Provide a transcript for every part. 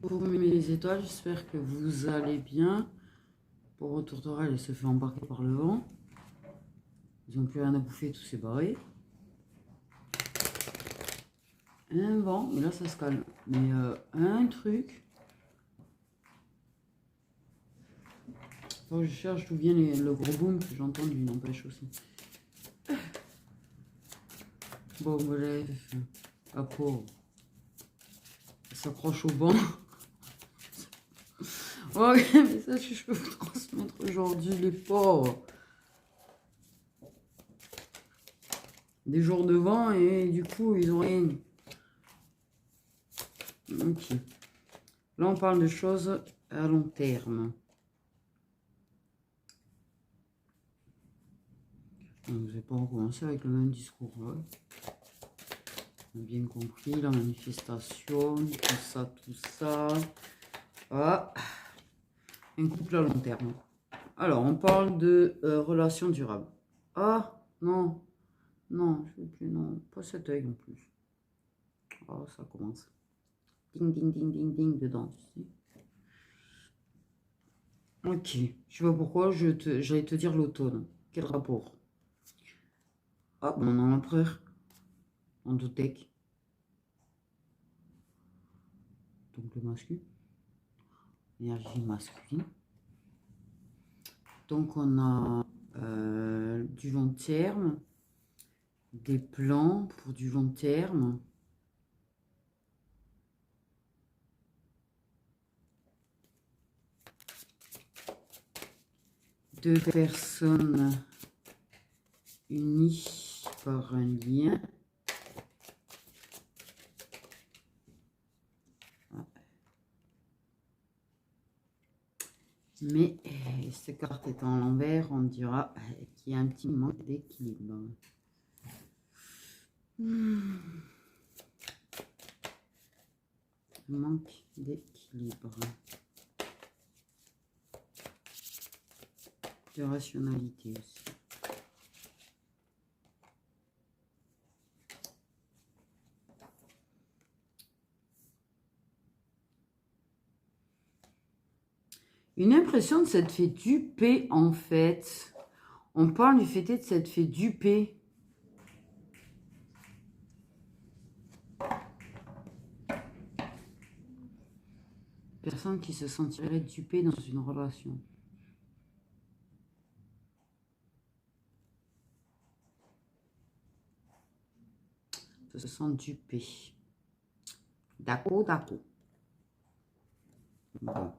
Pour mes étoiles, j'espère que vous allez bien. Pour Tourterelle, elle se fait embarquer par le vent. Ils n'ont plus rien à bouffer, tous ces barrés. Un vent, mais là ça se calme. Mais un truc. Faut que je cherche d'où vient le gros boom que j'entends, lui n'empêche aussi. Bon, bref. La pauvre. Elle s'accroche au banc. Ouais, mais ça, je peux vous transmettre aujourd'hui, les pauvres. Des jours de vent et du coup, ils ont rien. Ok. Là, on parle de choses à long terme. Donc, vous n'avez pas recommencé avec le même discours. Hein. On a bien compris, la manifestation, tout ça, tout ça. Ah. Un couple à long terme. Alors, on parle de relations durables. Ah, non. Non, je veux plus, non. Pas cet œil non plus. Ah, ça commence. Ding, ding, ding, ding, ding dedans, tu sais. Ok. Je sais pas pourquoi, j'allais te dire l'automne. Quel rapport? Ah, mon empereur. Endotech. Donc le masculin. Énergie masculine. Donc on a du long terme. Des plans pour du long terme. Deux personnes unies par un lien. Mais cette carte étant à l'envers, on dira qu'il y a un petit manque d'équilibre. Manque d'équilibre. De rationalité aussi. Une impression de s'être fait duper, en fait. On parle du fait de s'être fait duper. Personne qui se sentirait dupée dans une relation. Se sent dupé. D'accord, d'accord. Bon.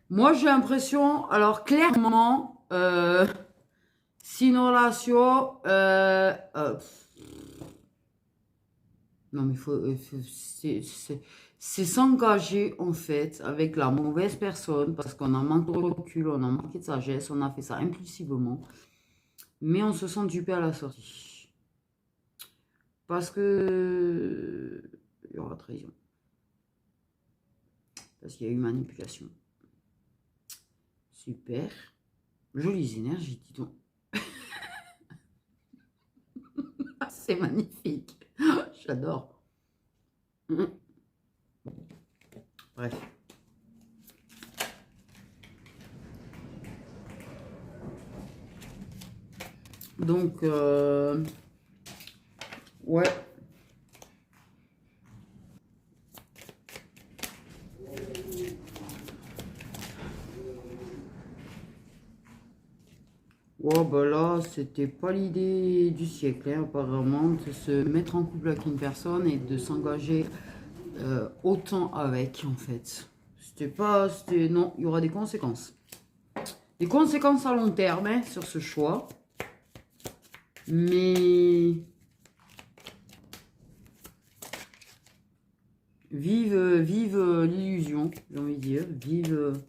Moi, j'ai l'impression, alors clairement, si une relation, non mais c'est s'engager en fait avec la mauvaise personne parce qu'on a manqué de recul, on a manqué de sagesse, on a fait ça impulsivement, mais on se sent dupé à la sortie. Parce que il y aura trahison. Parce qu'il y a eu manipulation. Super. Jolies énergies, dis donc. C'est magnifique. J'adore. Bref. Donc, ouais. Oh, bah là, c'était pas l'idée du siècle, hein, apparemment, de se mettre en couple avec une personne et de s'engager autant avec, en fait. C'était pas... Non, il y aura des conséquences. Des conséquences à long terme, hein, sur ce choix. Mais... Vive l'illusion, j'ai envie de dire. Vive...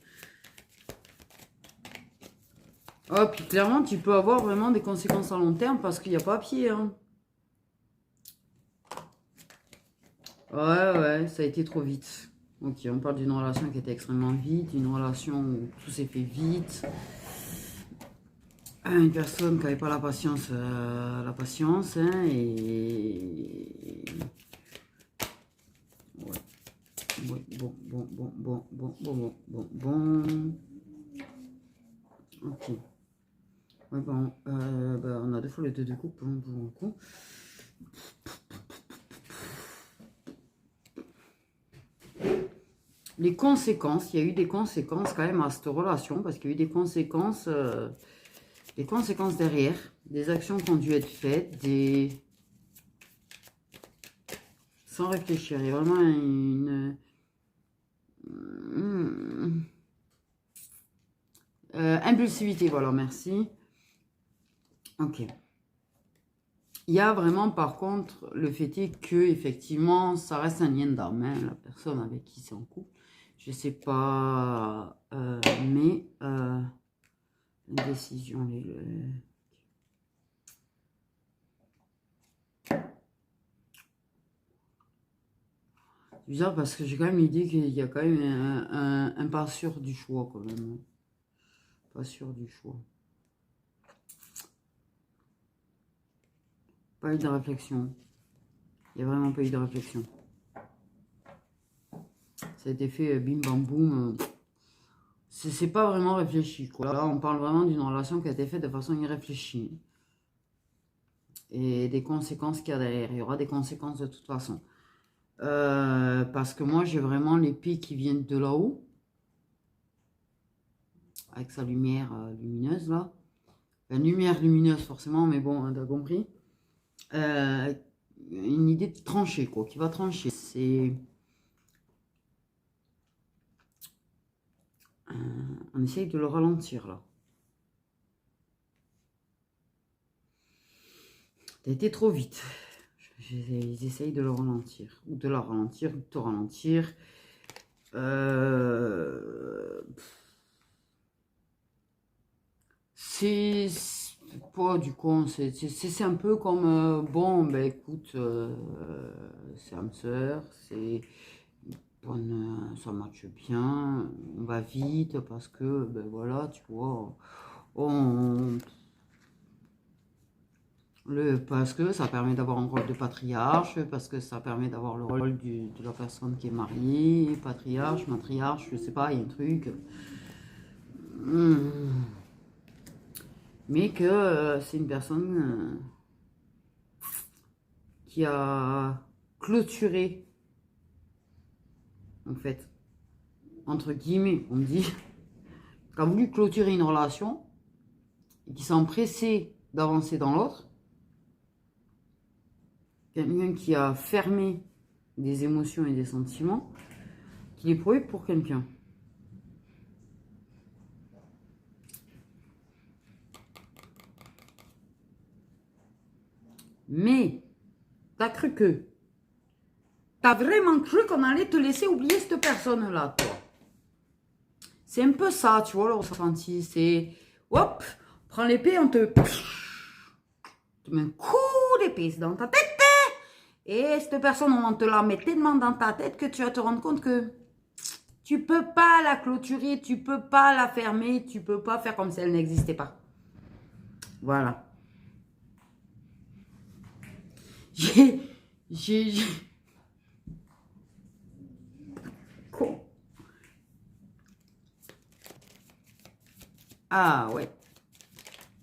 Ah, puis clairement, tu peux avoir vraiment des conséquences à long terme parce qu'il n'y a pas pied, hein. Ouais, ça a été trop vite. Ok, on parle d'une relation qui était extrêmement vite, une relation où tout s'est fait vite. Une personne qui n'avait pas la patience, hein, et... Ouais. Ouais, bon. Ok. Ouais, bon, bah, on a deux fois les deux de coupe, bon, bon, coup. Les conséquences, il y a eu des conséquences quand même à cette relation, parce qu'il y a eu des conséquences derrière, des actions qui ont dû être faites, sans réfléchir. Il y a vraiment une... impulsivité, voilà, merci. Ok. Il y a vraiment, par contre, le fait est que, effectivement, ça reste un lien d'âme, hein, la personne avec qui c'est en couple. Je sais pas, mais une décision, c'est bizarre parce que j'ai quand même l'idée qu'il y a quand même un pas sûr du choix, quand même. Pas sûr du choix. Pas eu de réflexion. Il n'y a vraiment pas eu de réflexion. Ça a été fait bim bam boum. C'est pas vraiment réfléchi, quoi. Là, on parle vraiment d'une relation qui a été faite de façon irréfléchie. Et des conséquences qu'il y a derrière. Il y aura des conséquences de toute façon. Parce que moi, j'ai vraiment l'épée qui vient de là-haut. Avec sa lumière lumineuse, là. Une lumière lumineuse, forcément, mais bon, t'as compris. Une idée de trancher, quoi, qui va trancher. C'est... on essaye de le ralentir, là. T'as été trop vite. Ils essayent de le ralentir. Ou de la ralentir, ou de te ralentir. C'est pas du coup, c'est un peu comme bon, ben écoute, c'est âme sœur, c'est bonne, ça matche bien, on va vite parce que ben voilà, tu vois, parce que ça permet d'avoir un rôle de patriarche, parce que ça permet d'avoir le rôle de la personne qui est mariée, patriarche, matriarche, je sais pas, il y a un truc. Mais que c'est une personne qui a clôturé, en fait, entre guillemets, on me dit, qui a voulu clôturer une relation et qui s'est empressé d'avancer dans l'autre. Quelqu'un qui a fermé des émotions et des sentiments, qui est prouvé pour quelqu'un. Mais, t'as cru que, t'as vraiment cru qu'on allait te laisser oublier cette personne-là, toi. C'est un peu ça, tu vois, le ressenti. C'est, hop, prends l'épée, on te met un coup d'épée dans ta tête. Et cette personne, on te la met tellement dans ta tête que tu vas te rendre compte que tu peux pas la clôturer, tu peux pas la fermer, tu peux pas faire comme si elle n'existait pas. Voilà. J'ai... Quoi? Ah ouais.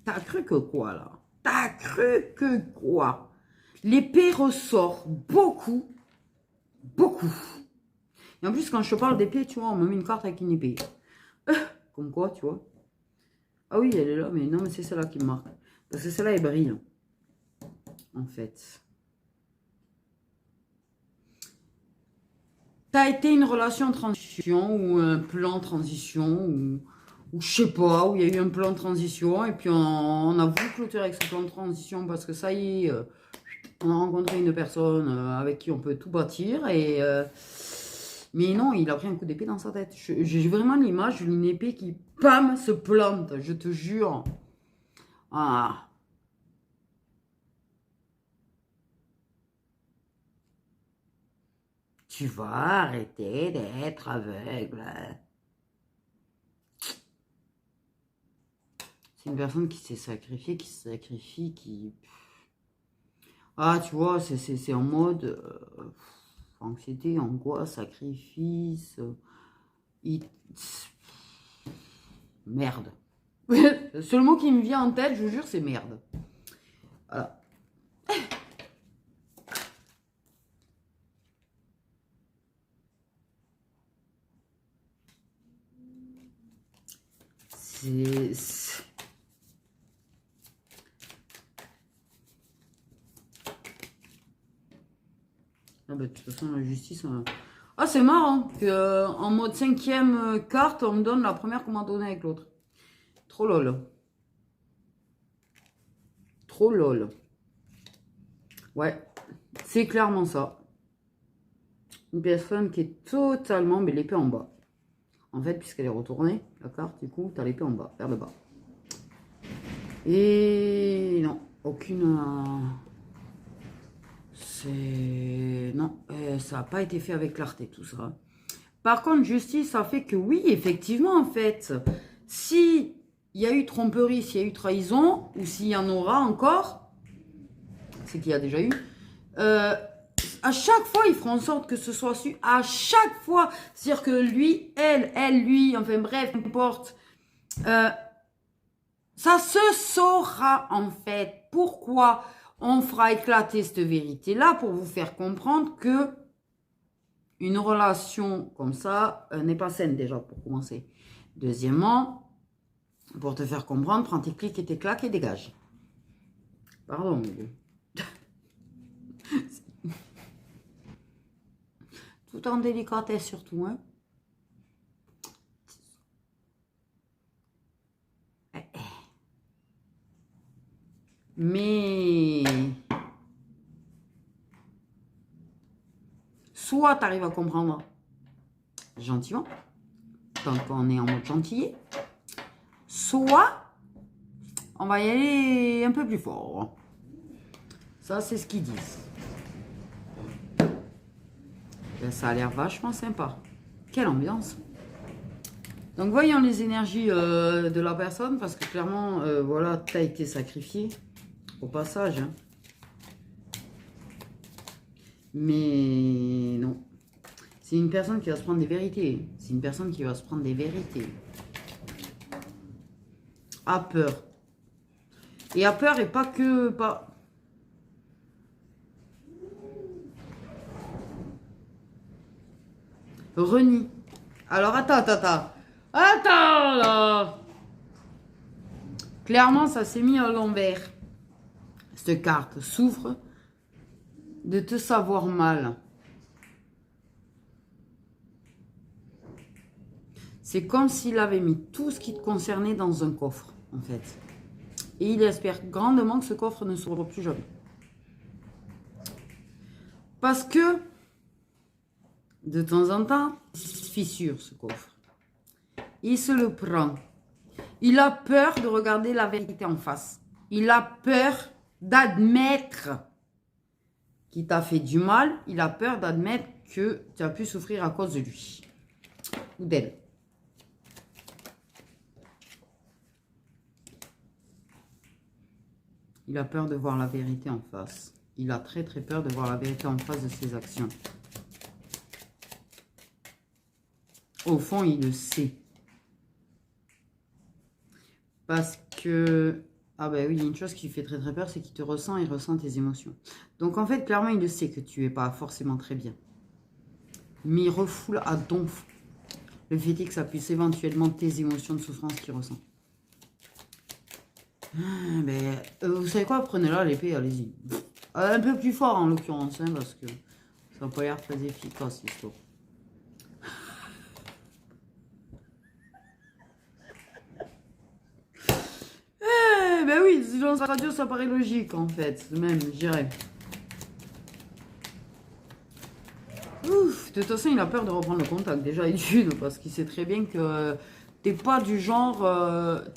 T'as cru que quoi là? T'as cru que quoi? L'épée ressort beaucoup, beaucoup. Et en plus, quand je parle d'épée, tu vois, on me met une carte avec une épée. Comme quoi, tu vois. Ah oui, elle est là, mais non, mais c'est celle-là qui me marque. Parce que celle-là, elle brille. En fait. T'as été une relation de transition ou un plan de transition ou je sais pas, où il y a eu un plan de transition et puis on a voulu clôturer avec ce plan de transition parce que ça y est, on a rencontré une personne avec qui on peut tout bâtir et mais non, il a pris un coup d'épée dans sa tête. J'ai vraiment l'image d'une épée qui, pam, se plante, je te jure. Ah. Tu vas arrêter d'être aveugle. C'est une personne qui s'est sacrifiée, qui se sacrifie, qui... Ah, tu vois, c'est en mode anxiété, angoisse, sacrifice. Merde. Le seul mot qui me vient en tête, je vous jure, c'est merde. Voilà. C'est... Ah bah, de toute façon, la justice... Ah, c'est marrant qu'en mode 5e carte, on me donne la première qu'on m'a donnée avec l'autre. Trop lol. Trop lol. Ouais, c'est clairement ça. Une personne qui est totalement, mais l'épée en bas. En fait, puisqu'elle est retournée, la carte, du coup, tu as l'épée en bas, vers le bas. Et non, aucune... c'est... Non, ça n'a pas été fait avec clarté, tout ça. Par contre, justice, ça fait que oui, effectivement, en fait, si il y a eu tromperie, s'il y a eu trahison, ou s'il y en aura encore, c'est qu'il y a déjà eu, à chaque fois, ils feront en sorte que ce soit su, à chaque fois, c'est-à-dire que lui, elle, lui, enfin bref, n'importe, ça se saura en fait. Pourquoi on fera éclater cette vérité-là pour vous faire comprendre que une relation comme ça n'est pas saine déjà pour commencer. Deuxièmement, pour te faire comprendre, prends tes clics et tes claques et dégage. Pardon. Tout en délicatesse surtout, hein. Mais soit tu arrives à comprendre gentiment, tant qu'on est en mode gentillet, soit on va y aller un peu plus fort. Ça, c'est ce qu'ils disent. Ben, ça a l'air vachement sympa. Quelle ambiance. Donc, voyons les énergies de la personne, parce que clairement, voilà, tu as été sacrifié au passage. Hein. Mais non. C'est une personne qui va se prendre des vérités. C'est une personne qui va se prendre des vérités. A peur. Et a peur et pas que... Pas... Renie. Alors, attends. Attends, là. Clairement, ça s'est mis à l'envers. Cette carte souffre de te savoir mal. C'est comme s'il avait mis tout ce qui te concernait dans un coffre, en fait. Et il espère grandement que ce coffre ne s'ouvre plus jamais. Parce que, de temps en temps, il se fissure, ce coffre. Il se le prend. Il a peur de regarder la vérité en face. Il a peur d'admettre qu'il t'a fait du mal. Il a peur d'admettre que tu as pu souffrir à cause de lui. Ou d'elle. Il a peur de voir la vérité en face. Il a très très peur de voir la vérité en face de ses actions. Au fond, il le sait. Parce que... Ah ben oui, il y a une chose qui fait très très peur, c'est qu'il te ressent, il ressent tes émotions. Donc en fait, clairement, il le sait que tu n'es pas forcément très bien. Mais il refoule à donf le fait est que ça puisse éventuellement tes émotions de souffrance qu'il ressent. Ben, vous savez quoi, prenez-la l'épée, allez-y. Un peu plus fort en l'occurrence, hein, parce que ça n'a pas l'air très efficace l'histoire. Ben oui, silence radio, ça paraît logique en fait, même, je dirais. Ouf, de toute façon, il a peur de reprendre le contact, déjà, d'une, parce qu'il sait très bien que t'es pas du genre...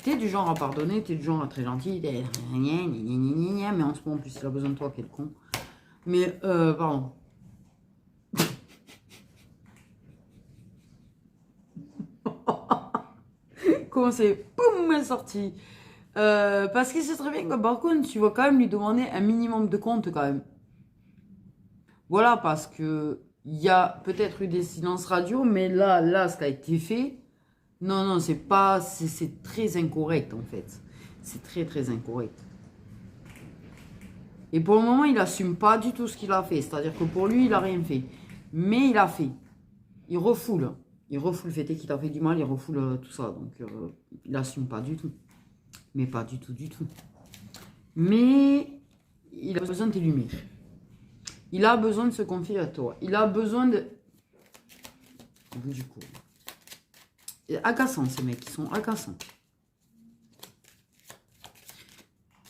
t'es du genre à pardonner, t'es du genre à très gentil, mais en ce moment, en plus, il a besoin de toi, quel con. Mais, pardon. Comment c'est, poum, sorti. Parce qu'il sait très bien que par contre, tu vas quand même lui demander un minimum de compte quand même. Voilà, parce que il y a peut-être eu des silences radio, mais là, ce qui a été fait, non, non, c'est pas, c'est très incorrect en fait. C'est très, très incorrect. Et pour le moment, il assume pas du tout ce qu'il a fait. C'est-à-dire que pour lui, il a rien fait. Mais il a fait. Il refoule. Il refoule le fait qu'il a fait du mal, il refoule tout ça. Donc, il assume pas du tout. Mais pas du tout, du tout. Mais il a besoin de tes lumières. Il a besoin de se confier à toi. Il a besoin de... Au bout du coup. Agaçants, ces mecs. Ils sont agaçants.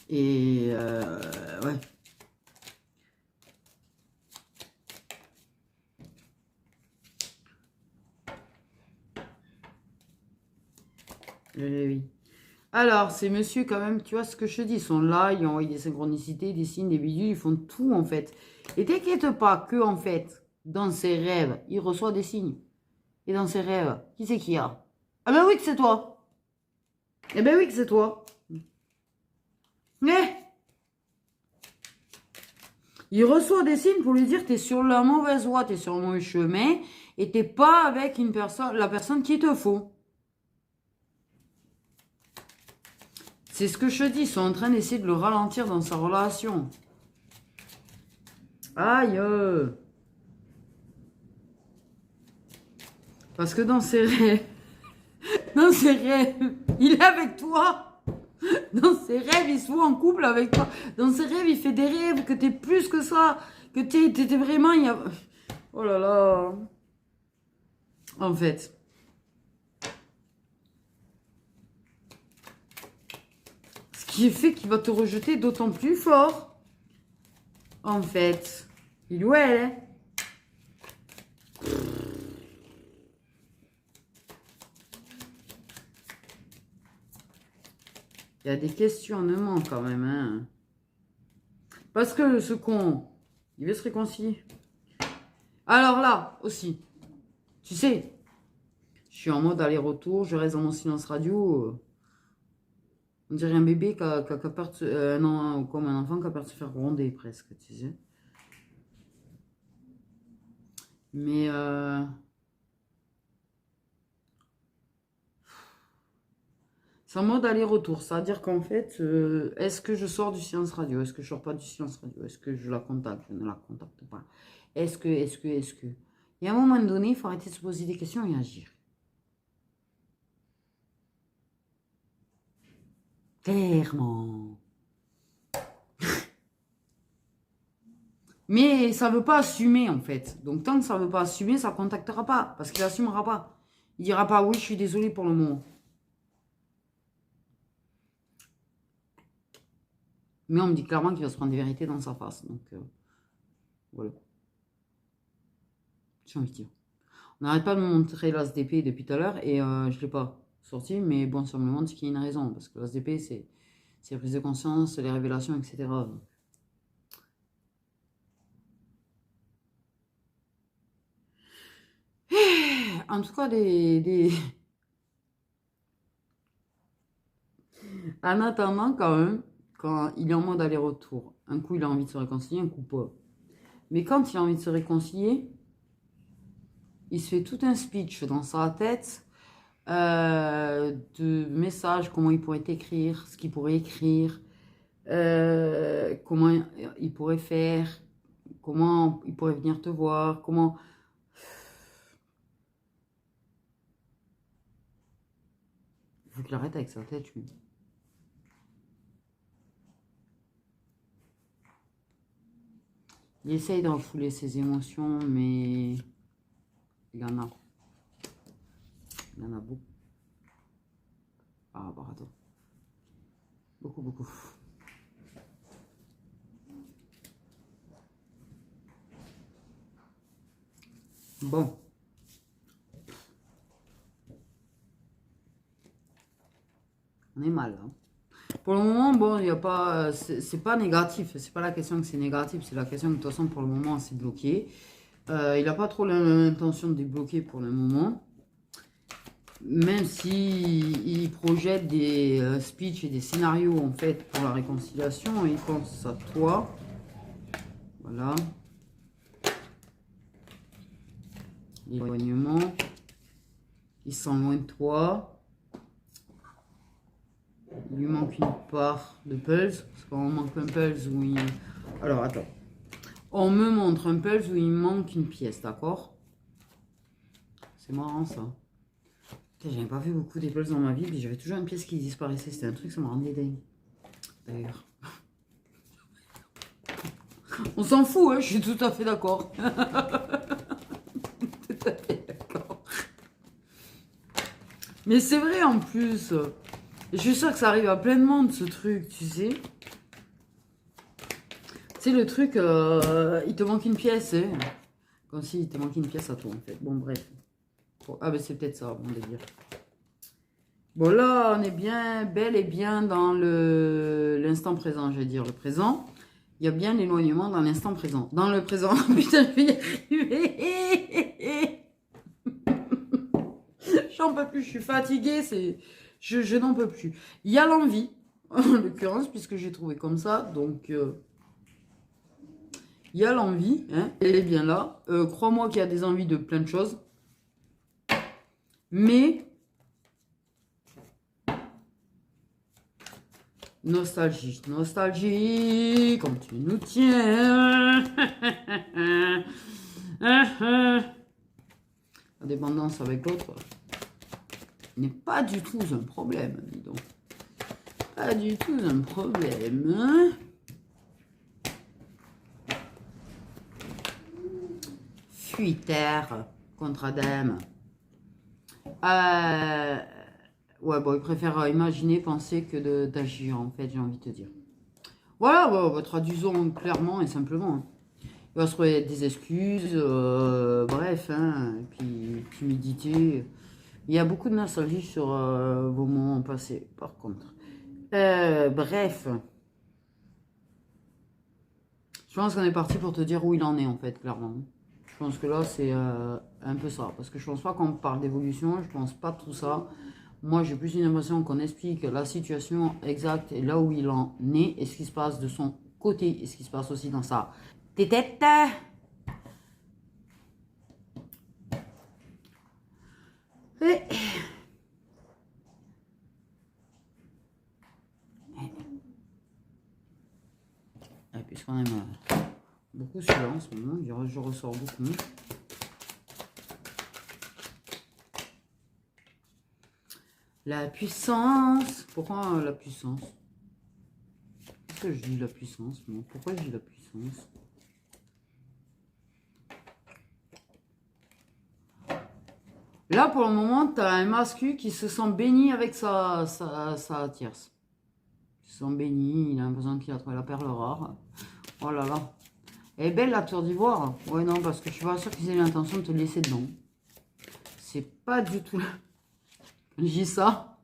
Et... ouais. Oui. Alors, ces messieurs, quand même, tu vois ce que je te dis, ils sont là, ils ont envoyé des synchronicités, des signes, des bidules, ils font tout, en fait. Et t'inquiète pas que, en fait, dans ses rêves, il reçoit des signes. Et dans ses rêves, qui c'est qui a? Ah ben oui que c'est toi. Eh ben oui que c'est toi. Mais il reçoit des signes pour lui dire t'es sur la mauvaise voie, t'es sur le mauvais chemin, et t'es pas avec une personne, la personne qui te faut. C'est ce que je te dis, ils sont en train d'essayer de le ralentir dans sa relation. Aïe. Parce que dans ses rêves, il est avec toi. Dans ses rêves, il se voit en couple avec toi. Dans ses rêves, il fait des rêves que t'es plus que ça. Que t'étais vraiment... Oh là là. En fait. Ce qui fait qu'il va te rejeter d'autant plus fort. En fait. Il ou elle, hein. Il y a des questionnements quand même, hein. Parce que ce con, il veut se réconcilier. Alors là, aussi, tu sais, je suis en mode aller-retour, je reste dans mon silence radio. On dirait un bébé qui a peur de non, comme un enfant qui a peur de se faire gronder presque, tu sais. Mais c'est en mode aller-retour. C'est-à-dire qu'en fait, est-ce que je sors du silence radio? Est-ce que je sors pas du silence radio? Est-ce que je la contacte? Je ne la contacte pas. Est-ce que... Et à un moment donné, il faut arrêter de se poser des questions et agir. Clairement. Mais ça ne veut pas assumer, en fait. Donc, tant que ça ne veut pas assumer, ça ne contactera pas. Parce qu'il n'assumera pas. Il dira pas, oui, je suis désolé pour le moment. Mais on me dit clairement qu'il va se prendre des vérités dans sa face. Donc, voilà. J'ai envie de dire. On n'arrête pas de me montrer l'ASDP depuis tout à l'heure. Et je ne l'ai pas sorti. Mais bon, ça me montre qu'il y a une raison. Parce que l'ASDP, c'est la prise de conscience, les révélations, etc. En tout cas, en attendant, quand même, quand il est en mode aller-retour, un coup il a envie de se réconcilier, un coup pas. Mais quand il a envie de se réconcilier, il se fait tout un speech dans sa tête de messages, comment il pourrait écrire, ce qu'il pourrait écrire, comment il pourrait faire, comment il pourrait venir te voir, comment... Il faut qu'il arrête avec sa tête, lui. Il essaye de refouler ses émotions, mais il en a. Il y en a beaucoup. Ah, pardon. Beaucoup, beaucoup. Bon. On est mal, hein. Pour le moment, bon, il n'y a pas... C'est pas négatif. C'est pas la question que c'est négatif. C'est la question que, de toute façon, pour le moment, c'est bloqué. Il n'a pas trop l'intention de débloquer pour le moment. même si il projette des speeches et des scénarios en fait pour la réconciliation, il pense à toi. Voilà. L'éloignement. Il sent loin de toi. Il lui manque une part de pulse. Parce qu'on manque un pulse où il... Alors, attends. On me montre un pulse où il manque une pièce, d'accord? C'est marrant, ça. J'avais pas vu beaucoup des pulses dans ma vie, mais j'avais toujours une pièce qui disparaissait. C'était un truc, ça me rendait dingue. D'ailleurs. On s'en fout, hein, je suis tout à fait d'accord. Tout à fait d'accord. Mais c'est vrai en plus. Je suis sûre que ça arrive à plein de monde, ce truc, tu sais. C'est le truc, il te manque une pièce, hein. Comme s'il te manquait une pièce à toi, en fait. Bon, bref. Bon, ah, ben c'est peut-être ça, mon délire. Bon, là, on est bien, bel et bien dans l'instant présent, je vais dire le présent. Il y a bien l'éloignement dans l'instant présent. Dans le présent, putain, je vais y arriver. J'en peux plus, je suis fatiguée, je n'en peux plus. Il y a l'envie, en l'occurrence, puisque j'ai trouvé comme ça, donc... il y a l'envie, hein, elle est bien là. Crois-moi qu'il y a des envies de plein de choses. Mais... nostalgie, nostalgie, comme tu nous tiens. La dépendance avec l'autre n'est pas du tout un problème, dis donc. Pas du tout un problème. Hein. Fuitaire contre Adem. Ouais, bon, il préfère imaginer, penser que d'agir, en fait, j'ai envie de te dire. Voilà, bah, traduisons clairement et simplement. Hein. Il va se trouver des excuses, bref, hein, et puis timidité. Il y a beaucoup de nostalgie sur vos moments passés, par contre. Bref. Je pense qu'on est parti pour te dire où il en est, en fait, clairement. Je pense que là, c'est un peu ça. Parce que je pense pas qu'on parle d'évolution, je pense pas tout ça. Moi, j'ai plus une impression qu'on explique la situation exacte et là où il en est et ce qui se passe de son côté et ce qui se passe aussi dans sa tête. Et... puisqu'on aime beaucoup celui-là en ce moment, je ressors beaucoup. La puissance. Pourquoi la puissance? Qu'est-ce que je dis la puissance? Non, pourquoi je dis la puissance? Là, pour le moment, tu as un mascu qui se sent béni avec sa tierce. Il se sent béni, il a l'impression qu'il a trouvé la perle rare. Oh là là. Elle est belle la tour d'ivoire. Ouais, non, parce que je suis pas sûre qu'ils aient l'intention de te laisser dedans. C'est pas du tout... Je dis ça.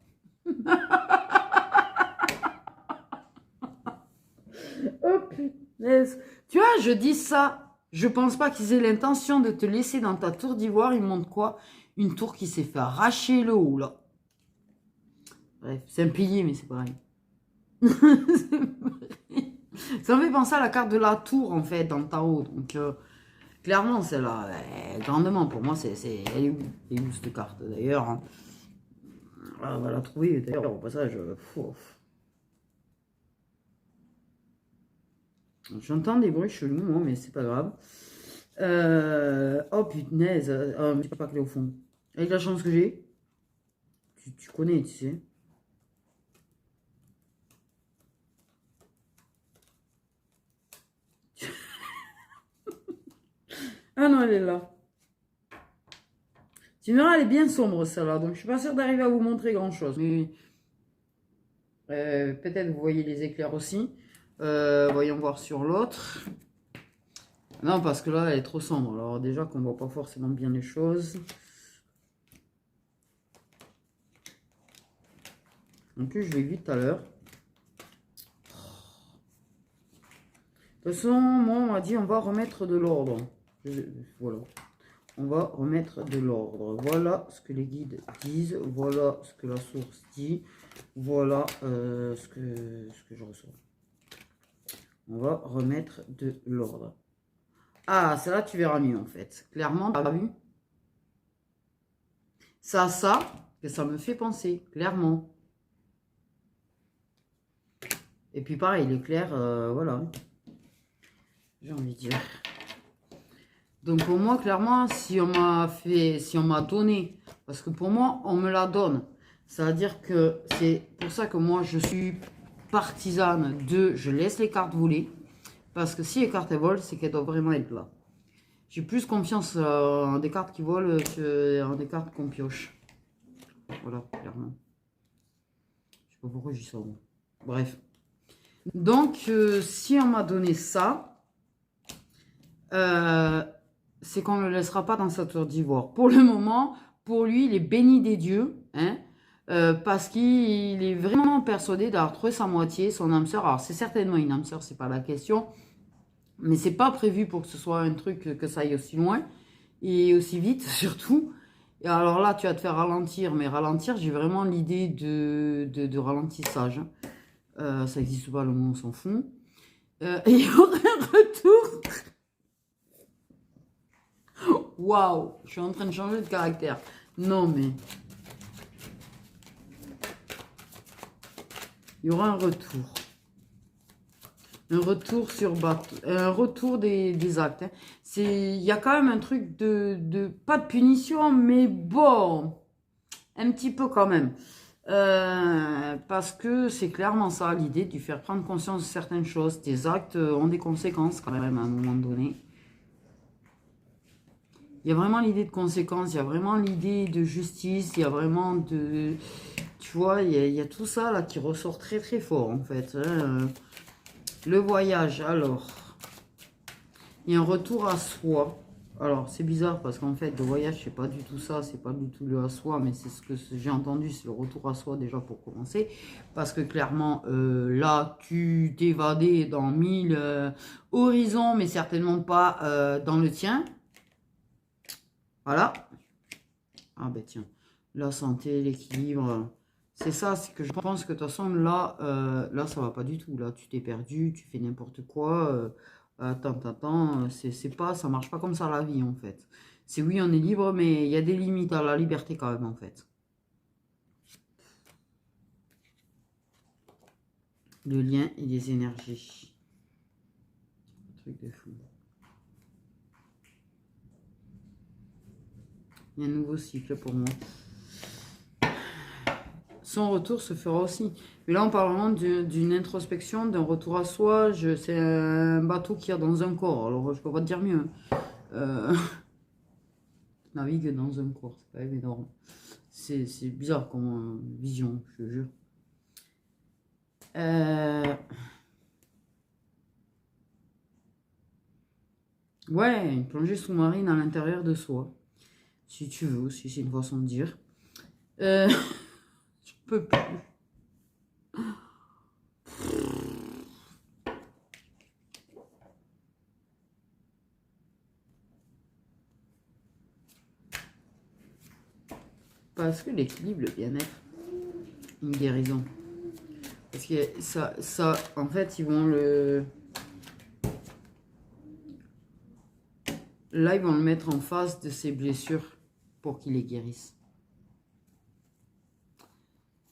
Oh punaise. Tu vois, je dis ça. Je pense pas qu'ils aient l'intention de te laisser dans ta tour d'ivoire. Ils montrent quoi? Une tour qui s'est fait arracher le haut, là. Bref, c'est un pilier, mais c'est pareil. Ça me fait penser à la carte de la tour, en fait, dans le tarot. Donc, clairement, celle-là, grandement, pour moi, elle est où? Elle est où, cette carte, d'ailleurs hein. On va la trouver, d'ailleurs, au passage. J'entends des bruits chelous, moi, mais c'est pas grave. Oh, punaise. Je sais pas qu'elle est au fond. Avec la chance que j'ai, tu connais, tu sais. Ah non, elle est là. Tu verras, elle est bien sombre, celle-là. Donc, je suis pas sûre d'arriver à vous montrer grand-chose. Mais peut-être vous voyez les éclairs aussi. Voyons voir sur l'autre. Non, parce que là, elle est trop sombre. Alors déjà qu'on voit pas forcément bien les choses. En plus, je l'ai vu tout à l'heure. De toute façon, moi, on m'a dit on va remettre de l'ordre. Voilà. on va remettre de l'ordre. Voilà ce que les guides disent. Voilà ce que la source dit. Voilà ce que je reçois. On va remettre de l'ordre. Ah, c'est là tu verras mieux en fait. Clairement, tu as vu ça, que ça me fait penser, clairement. Et puis pareil, l'éclair, voilà. J'ai envie de dire. Donc pour moi, clairement, si on m'a donné, parce que pour moi, on me la donne. C'est-à-dire que c'est pour ça que moi, je suis partisane de, je laisse les cartes voler. Parce que si les cartes elles volent, c'est qu'elles doivent vraiment être là. J'ai plus confiance en des cartes qui volent qu'en des cartes qu'on pioche. Voilà, clairement. Je sais pas pourquoi je dis ça. Bon. Bref. Donc, si on m'a donné ça, c'est qu'on ne le laissera pas dans sa tour d'ivoire. Pour le moment, pour lui, il est béni des dieux, hein, parce qu'il est vraiment persuadé d'avoir trouvé sa moitié, son âme sœur. Alors, c'est certainement une âme sœur, c'est pas la question, mais c'est pas prévu pour que ce soit un truc que ça aille aussi loin et aussi vite, surtout. Et alors là, tu vas te faire ralentir, mais ralentir, j'ai vraiment l'idée de ralentissage. Ça n'existe pas, le mot, on s'en fout. Et il y aurait un retour. Waouh, je suis en train de changer de caractère. Non, mais il y aura un retour. Un retour sur bateau. Un retour des actes. Hein. Il y a quand même un truc pas de punition, mais bon, un petit peu quand même. Parce que c'est clairement ça l'idée, de lui faire prendre conscience de certaines choses. Tes actes ont des conséquences quand même à un moment donné. Il y a vraiment l'idée de conséquences, il y a vraiment l'idée de justice, il y a vraiment de... Tu vois, il y a tout ça là qui ressort très très fort en fait. Hein. Le voyage, alors. Il y a un retour à soi. Alors, c'est bizarre parce qu'en fait, le voyage, c'est pas du tout ça, c'est pas du tout le à soi, mais c'est ce que j'ai entendu, c'est le retour à soi déjà pour commencer. Parce que clairement, là, tu t'évadais dans 1000 horizons, mais certainement pas dans le tien. Voilà. Ah ben tiens, la santé, l'équilibre, c'est ça, c'est que je pense que de toute façon, là, là, ça va pas du tout. Là, tu t'es perdu, tu fais n'importe quoi. Attends, c'est pas, ça marche pas comme ça la vie, en fait. C'est oui, on est libre, mais il y a des limites à la liberté quand même, en fait. Le lien et les énergies. Truc de fou. Il y a un nouveau cycle pour moi. Son retour se fera aussi. Mais là, on parle vraiment d'une introspection, d'un retour à soi. C'est un bateau qui est dans un corps. Alors, je peux pas te dire mieux. Navigue dans un corps, c'est quand même énorme. C'est bizarre comme vision, je te jure. Ouais, une plongée sous-marine à l'intérieur de soi. Si tu veux, si c'est une façon de dire. Je peux plus. Parce que l'équilibre, le bien-être, une guérison. Parce que ça, en fait, ils vont le... Là, ils vont le mettre en face de ses blessures pour qu'il les guérisse.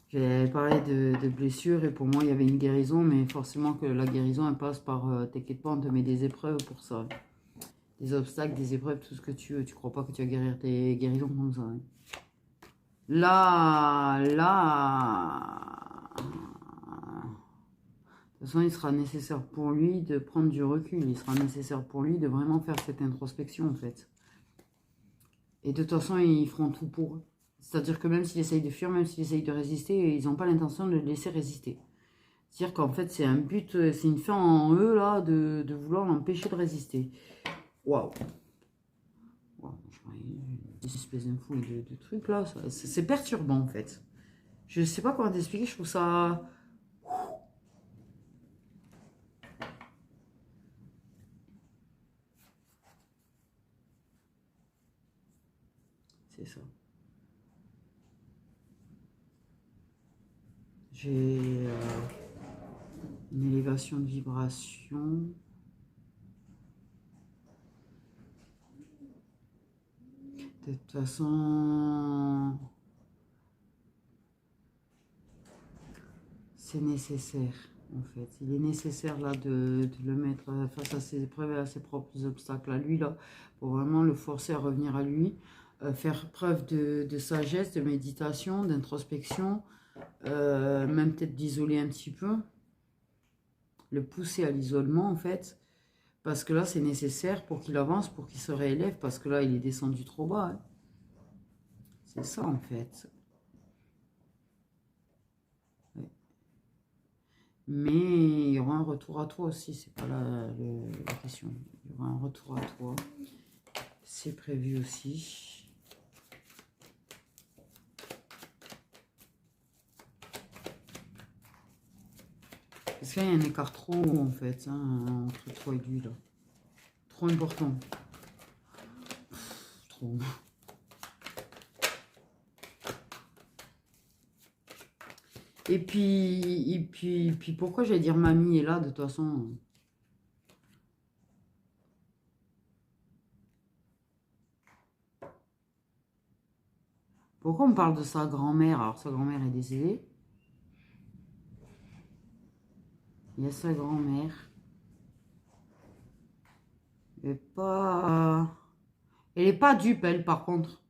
J'ai parlé de blessures et pour moi, il y avait une guérison, mais forcément que la guérison, elle passe par... T'inquiète pas, on te met des épreuves pour ça. Des obstacles, des épreuves, tout ce que tu veux. Tu crois pas que tu vas guérir tes guérisons comme ça. Hein. Là... De toute façon, il sera nécessaire pour lui de prendre du recul. Il sera nécessaire pour lui de vraiment faire cette introspection, en fait. Et de toute façon, ils feront tout pour. C'est-à-dire que même s'il essaye de fuir, même s'il essaye de résister, ils n'ont pas l'intention de le laisser résister. C'est-à-dire qu'en fait, c'est un but, c'est une fin en eux, là, de vouloir l'empêcher de résister. Waouh. Des espèces d'infos et de trucs, là. C'est perturbant, en fait. Je sais pas comment t'expliquer, je trouve ça... C'est ça. J'ai une élévation de vibration. De toute façon, c'est nécessaire, en fait. Il est nécessaire, là, de le mettre face à ses épreuves et à ses propres obstacles à lui, là, pour vraiment le forcer à revenir à lui, faire preuve de sagesse, de méditation, d'introspection, même peut-être d'isoler un petit peu, le pousser à l'isolement, en fait, parce que là, c'est nécessaire pour qu'il avance, pour qu'il se réélève, parce que là, il est descendu trop bas, hein. C'est ça, en fait. Ouais. Mais il y aura un retour à toi aussi, c'est pas la question. Il y aura un retour à toi. C'est prévu aussi. Parce qu'il y a un écart trop haut, en fait, hein, entre toi et lui, là. Trop important. Trop. Et puis pourquoi j'allais dire mamie est là, de toute façon. Pourquoi on parle de sa grand-mère? Alors, sa grand-mère est décédée. Il y a sa grand-mère. Elle est pas dupe, elle, par contre.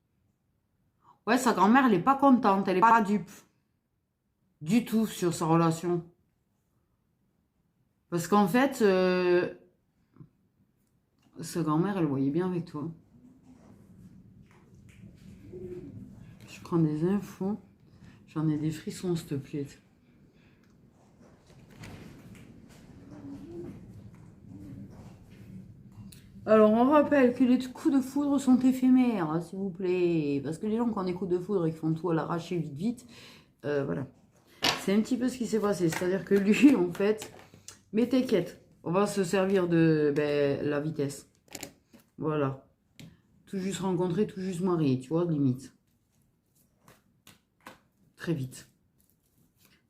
Ouais, sa grand-mère, elle est pas contente. Elle est pas dupe. Du tout sur sa relation. Parce qu'en fait, sa grand-mère, elle voyait bien avec toi. Je prends des infos. J'en ai des frissons, s'il te plaît. Alors, on rappelle que les coups de foudre sont éphémères, hein, s'il vous plaît. Parce que les gens, quand on a des coups de foudre, ils font tout à l'arracher vite, vite. Voilà. C'est un petit peu ce qui s'est passé. C'est-à-dire que lui, en fait... Mais t'inquiète, on va se servir de la vitesse. Voilà. Tout juste rencontré, tout juste marié, tu vois, limite. Très vite.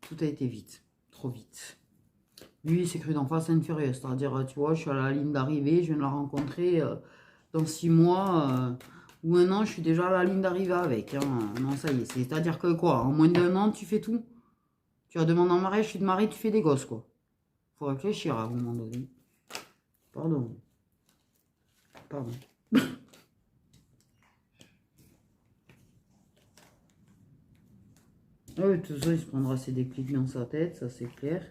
Tout a été vite. Trop vite. Lui, il s'est cru d'en face à une furieuse. C'est-à-dire, tu vois, je suis à la ligne d'arrivée, je viens de la rencontrer dans 6 mois ou 1 an, je suis déjà à la ligne d'arrivée avec. Hein. Non, ça y est. C'est-à-dire que quoi, en moins d'1 an, tu fais tout. Tu as demandé en mariage, tu te maries, tu fais des gosses, quoi. Faut réfléchir à un moment donné. Pardon. Pardon. Oui, tout ça, il se prendra ses déclics dans sa tête, ça c'est clair.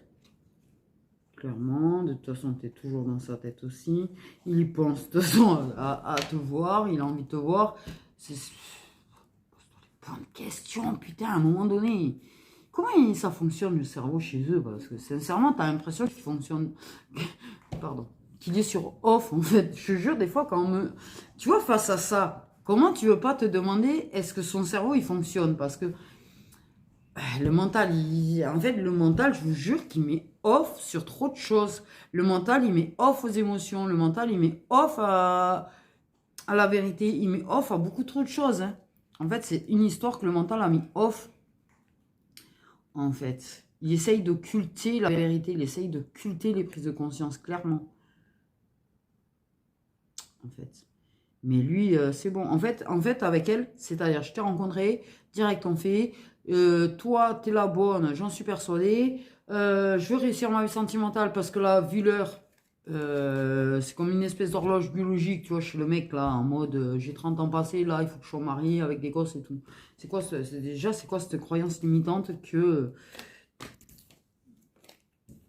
Clairement, de toute façon, tu es toujours dans sa tête aussi. Il y pense de toute façon à te voir, il a envie de te voir. C'est plein de questions, putain, à un moment donné. Comment ça fonctionne le cerveau chez eux? Parce que sincèrement, tu as l'impression qu'il fonctionne... Pardon. Qu'il est sur off, en fait. Je te jure, des fois, quand on me... Tu vois, face à ça, comment tu veux pas te demander est-ce que son cerveau, il fonctionne? Parce que le mental, en fait, le mental, je vous jure qu'il met off sur trop de choses. Le mental, il met off aux émotions. Le mental, il met off à la vérité. Il met off à beaucoup trop de choses. Hein. En fait, c'est une histoire que le mental a mis off. En fait, il essaye d'occulter la vérité. Il essaye d'occulter les prises de conscience, clairement. En fait. Mais lui, c'est bon. En fait, avec elle, c'est-à-dire, je t'ai rencontré, direct on fait... toi, t'es la bonne, j'en suis persuadée. Je veux réussir ma vie sentimentale parce que là, vu l'heure, c'est comme une espèce d'horloge biologique, tu vois, chez le mec là, en mode j'ai 30 ans passés, là, il faut que je sois marié avec des gosses et tout. C'est quoi, c'est quoi cette croyance limitante que.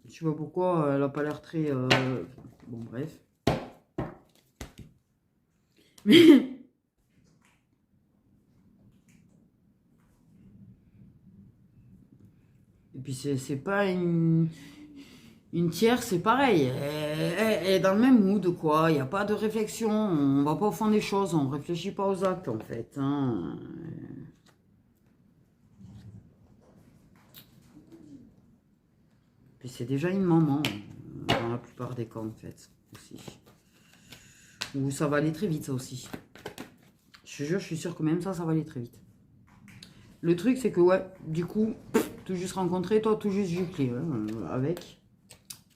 Tu vois pourquoi elle a pas l'air très. Bon, bref. Mais. Et puis c'est pas une tierce, c'est pareil. Elle est dans le même mood, quoi. Il n'y a pas de réflexion. On va pas au fond des choses. On réfléchit pas aux actes, en fait. Hein. Puis c'est déjà une maman, dans la plupart des cas, en fait. Aussi. Ou ça va aller très vite, ça aussi. Je Je te jure, je suis sûre que même ça va aller très vite. Le truc, c'est que, ouais, du coup, tout juste rencontré, toi, tout juste giclé, avec.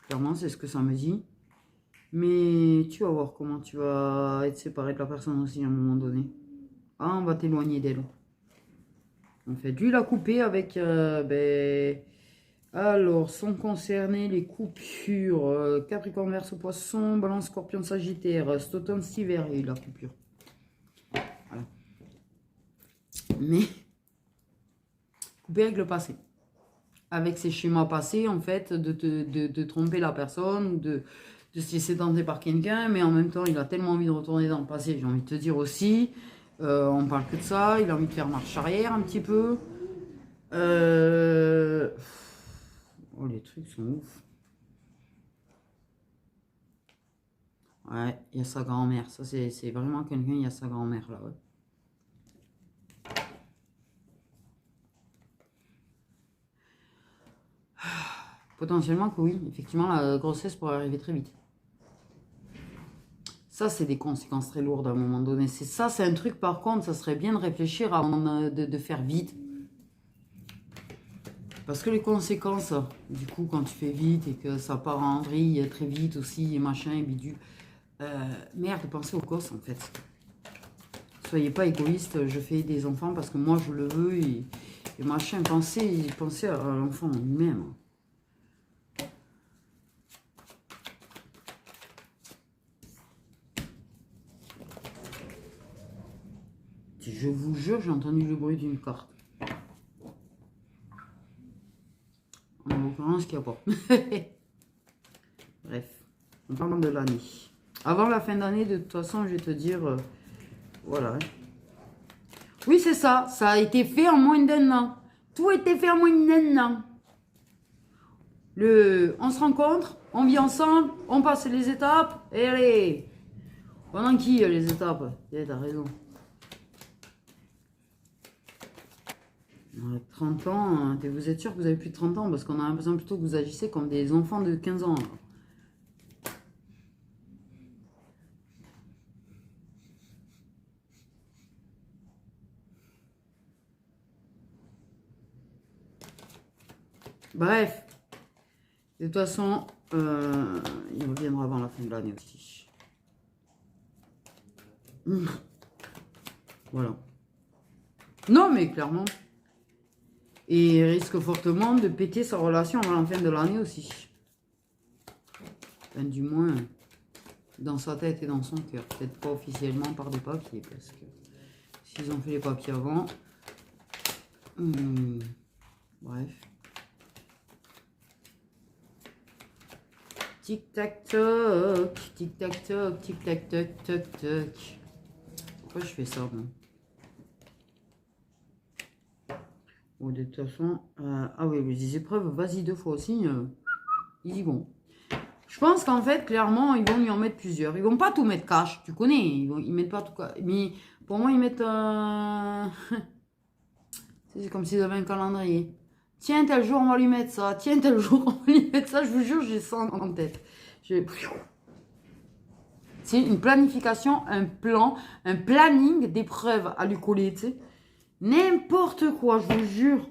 Clairement, c'est ce que ça me dit. Mais tu vas voir comment tu vas être séparé de la personne aussi à un moment donné. Ah, on va t'éloigner d'elle. En fait, lui, il a coupé avec... alors, sont concernées les coupures Capricorne, Verseau, Poisson, Balance, Scorpion, Sagittaire, cet automne, cet hiver, il y a eu la coupure. Voilà. Mais, couper avec le passé. Avec ces schémas passés, en fait, de tromper la personne ou de se laisser tenter par quelqu'un, mais en même temps, il a tellement envie de retourner dans le passé, j'ai envie de te dire aussi. On parle que de ça, il a envie de faire marche arrière un petit peu. Oh, les trucs sont ouf. Ouais, il y a sa grand-mère. Ça, c'est vraiment quelqu'un, il y a sa grand-mère là. Ouais. Potentiellement que oui, effectivement, la grossesse pourrait arriver très vite. Ça, c'est des conséquences très lourdes à un moment donné. C'est un truc, par contre, ça serait bien de réfléchir avant de faire vite. Parce que les conséquences, du coup, quand tu fais vite et que ça part en vrille très vite aussi, et machin, et bidule. Merde, pensez aux gosses, en fait. Soyez pas égoïste, je fais des enfants parce que moi, je le veux, et machin. Pensez à l'enfant lui-même. Je vous jure, j'ai entendu le bruit d'une carte. En l'occurrence, qu'il n'y a pas. Bref, on parle de l'année. Avant la fin d'année, de toute façon, je vais te dire... voilà. Oui, c'est ça. Ça a été fait en moins d'un an. Tout a été fait en moins d'un an. On se rencontre, on vit ensemble, on passe les étapes, et allez. Pendant qui, les étapes? T'as raison. 30 ans, vous êtes sûr que vous avez plus de 30 ans? Parce qu'on a l'impression plutôt que vous agissez comme des enfants de 15 ans. Bref. De toute façon, il reviendra avant la fin de l'année aussi. Voilà. Non, mais clairement. Et il risque fortement de péter sa relation avant la fin de l'année aussi. Enfin, du moins, dans sa tête et dans son cœur. Peut-être pas officiellement par des papiers, parce que s'ils ont fait les papiers avant... bref. Tic-tac-toc, tic-tac-toc, tic-tac-toc, toc-toc. Pourquoi je fais ça, moi? Bon, de toute façon... ah oui, les épreuves, vas-y 2 fois aussi. Ils y vont. Je pense qu'en fait, clairement, ils vont lui en mettre plusieurs. Ils vont pas tout mettre cash, tu connais. Ils mettent pas tout cash. Mais pour moi, ils mettent... c'est comme s'ils avaient un calendrier. Tiens, tel jour, on va lui mettre ça. Tiens, tel jour, on va lui mettre ça. Je vous jure, j'ai ça en tête. C'est une planification, un plan, un planning d'épreuves à lui coller, tu sais. N'importe quoi, je vous jure.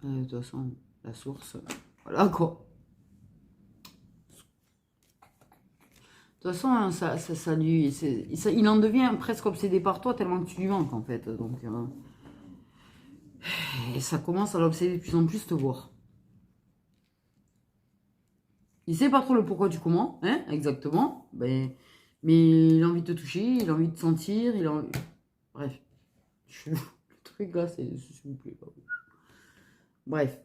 De toute façon, la source, voilà quoi. De toute façon, ça lui, il en devient presque obsédé par toi tellement que tu lui manques en fait. Donc, et ça commence à l'obséder de plus en plus te voir. Il sait pas trop le pourquoi du comment, hein, exactement. Ben, mais il a envie de te toucher, il a envie de te sentir, il a envie... Bref. Le truc là, c'est... S'il vous plaît. Bref.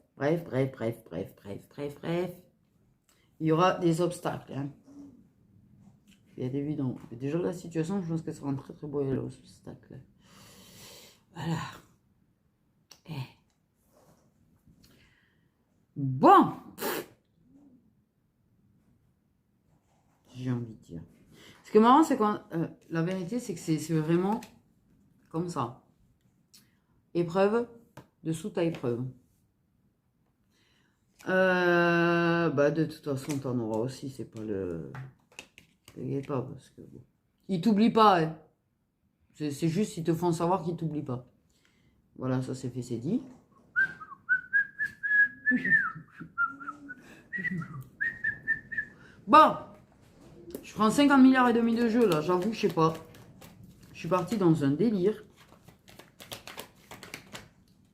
Il y aura des obstacles, hein. Il y a des évident. Déjà la situation, je pense qu'elle sera très très beau l'obstacle. Voilà. Bon. J'ai envie de dire. Ce qui est marrant, c'est quand la vérité, c'est que c'est vraiment comme ça. Épreuve dessous ta épreuve. bah de toute façon, t'en auras aussi, c'est pas le... T'inquiète pas, parce que bon. Ils t'oublient pas, hein. C'est juste, ils te font savoir qu'ils t'oublient pas. Voilà, ça c'est fait, c'est dit. Bon, je prends 50 milliards et demi de jeux, là, j'avoue, je sais pas. Je suis parti dans un délire.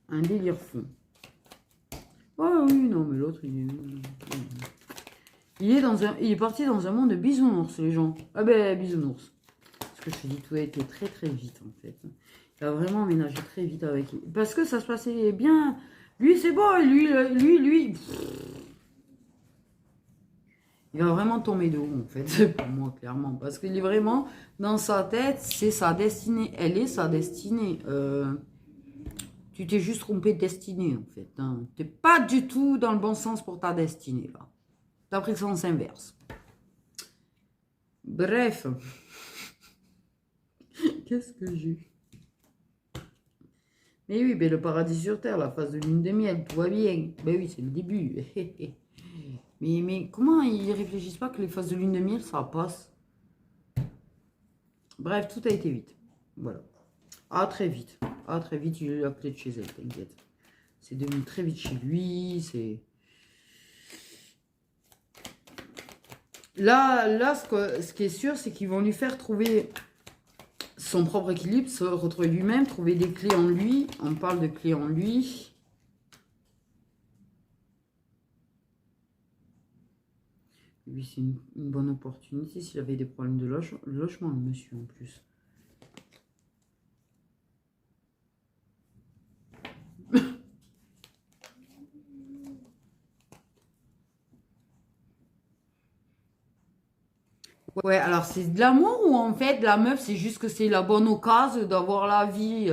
Un délire fou. Oh oui, non, mais l'autre, il est parti dans un monde de bisounours, les gens. Ah ben, bisounours. Parce que je te dis, tout a été très très vite, en fait. Il a vraiment emménagé très vite avec... Parce que ça se passait bien. Lui, c'est bon, lui... Il va vraiment tomber de haut, en fait, pour moi, clairement. Parce qu'il est vraiment, dans sa tête, c'est sa destinée. Elle est sa destinée. Tu t'es juste trompé de destinée, en fait. Hein. Tu n'es pas du tout dans le bon sens pour ta destinée, là. Tu as pris le sens inverse. Bref. Qu'est-ce que j'ai? Mais oui, mais le paradis sur terre, la phase de lune de miel, tout va bien. Ben oui, c'est le début. mais comment ils réfléchissent pas que les phases de lune de miel, ça passe? Bref, tout a été vite. Voilà. Ah, très vite. Ah, très vite, il a eu la clé de chez elle, t'inquiète. C'est devenu très vite chez lui, c'est... Là, ce qui est sûr, c'est qu'ils vont lui faire trouver son propre équilibre, se retrouver lui-même, trouver des clés en lui. On parle de clés en lui. Lui, c'est une bonne opportunité s'il avait des problèmes de logement, le monsieur, en plus. Ouais, alors c'est de l'amour ou en fait la meuf c'est juste que c'est la bonne occasion d'avoir la vie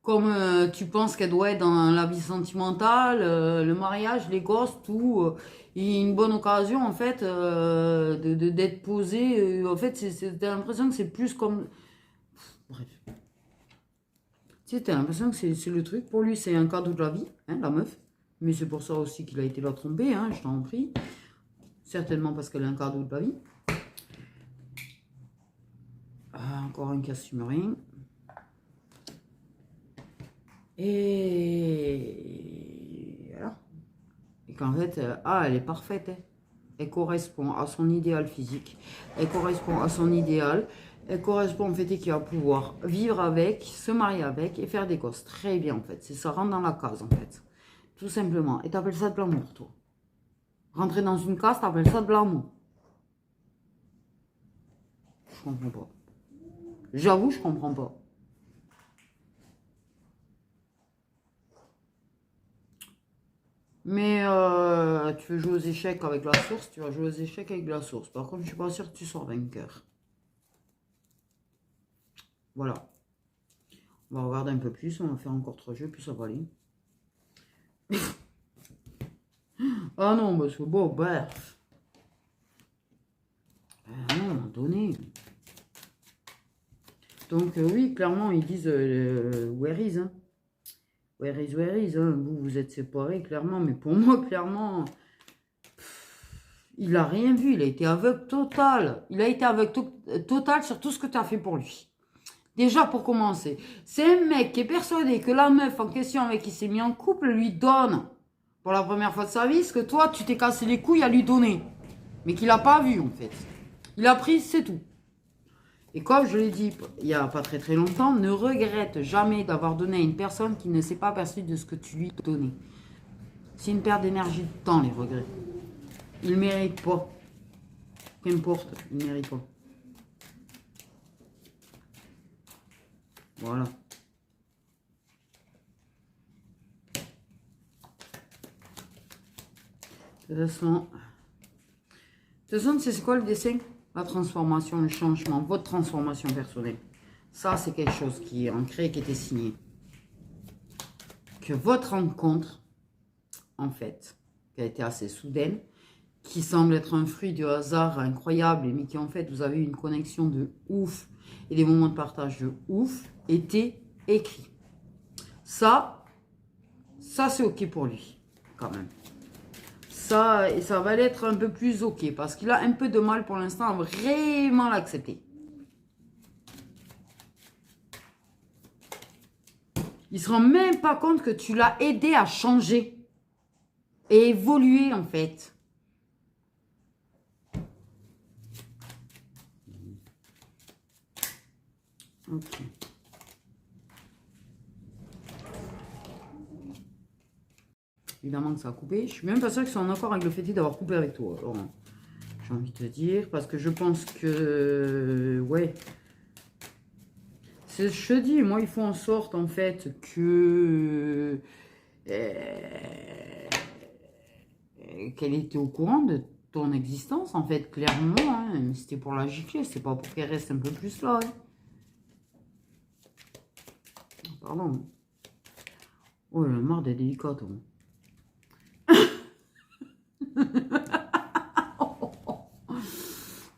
comme tu penses qu'elle doit être dans la vie sentimentale, le mariage, les gosses, tout. Et une bonne occasion en fait d'être posée. En fait, t'as l'impression que c'est plus comme... Bref. Tu sais, t'as l'impression que c'est le truc. Pour lui, c'est un cadeau de la vie, hein, la meuf. Mais c'est pour ça aussi qu'il a été la tromper, hein, je t'en prie. Certainement parce qu'elle est un cadeau de la vie. Encore un casse-submarine. Et voilà. Et qu'en fait, elle est parfaite. Hein. Elle correspond à son idéal physique. Elle correspond à son idéal. Elle correspond au fait qu'il va pouvoir vivre avec, se marier avec et faire des gosses. Très bien, en fait. C'est ça, rentre dans la case, en fait. Tout simplement. Et t'appelles ça de l'amour, toi. Rentrer dans une case, t'appelles ça de l'amour. Je comprends pas. J'avoue, je comprends pas. Mais tu veux jouer aux échecs avec la source, tu vas jouer aux échecs avec la source. Par contre, je suis pas sûr que tu sois vainqueur. Voilà. On va regarder un peu plus, on va faire encore 3 jeux, puis ça va aller. Ah non, parce que bon, bref. Non, à un moment donné. Donc oui, clairement, ils disent where is, hein. Where is, hein. Vous êtes séparés, clairement. Mais pour moi, clairement, il a rien vu. Il a été aveugle total. Il a été aveugle total sur tout ce que tu as fait pour lui. Déjà, pour commencer. C'est un mec qui est persuadé que la meuf en question avec qui il s'est mis en couple lui donne pour la première fois de sa vie ce que toi, tu t'es cassé les couilles à lui donner. Mais qu'il n'a pas vu, en fait. Il a pris, c'est tout. Et comme je l'ai dit il n'y a pas très très longtemps, ne regrette jamais d'avoir donné à une personne qui ne s'est pas aperçue de ce que tu lui donnais. C'est une perte d'énergie de temps, les regrets. Il ne mérite pas. Qu'importe, il ne mérite pas. Voilà. De toute façon, c'est quoi le dessin? La transformation, le changement, votre transformation personnelle. Ça, c'est quelque chose qui est ancré, qui était signé. Que votre rencontre, en fait, qui a été assez soudaine, qui semble être un fruit du hasard incroyable, mais qui en fait, vous avez une connexion de ouf et des moments de partage de ouf, était écrit. Ça c'est ok pour lui, quand même. et ça va l'être un peu plus ok. Parce qu'il a un peu de mal pour l'instant à vraiment l'accepter. Il ne se rend même pas compte que tu l'as aidé à changer. Et évoluer en fait. Ok. Évidemment que ça a coupé. Je suis même pas sûre qu'ils sont en accord avec le fait d'avoir coupé avec toi. Alors, j'ai envie de te dire. Parce que je pense que... Ouais. Je te dis, moi, il faut en sorte, en fait, que... qu'elle était au courant de ton existence, en fait, clairement. Hein. C'était pour la gifler. C'était pas pour qu'elle reste un peu plus là. Hein. Pardon. Oh, elle a marre d'être délicate. Hein.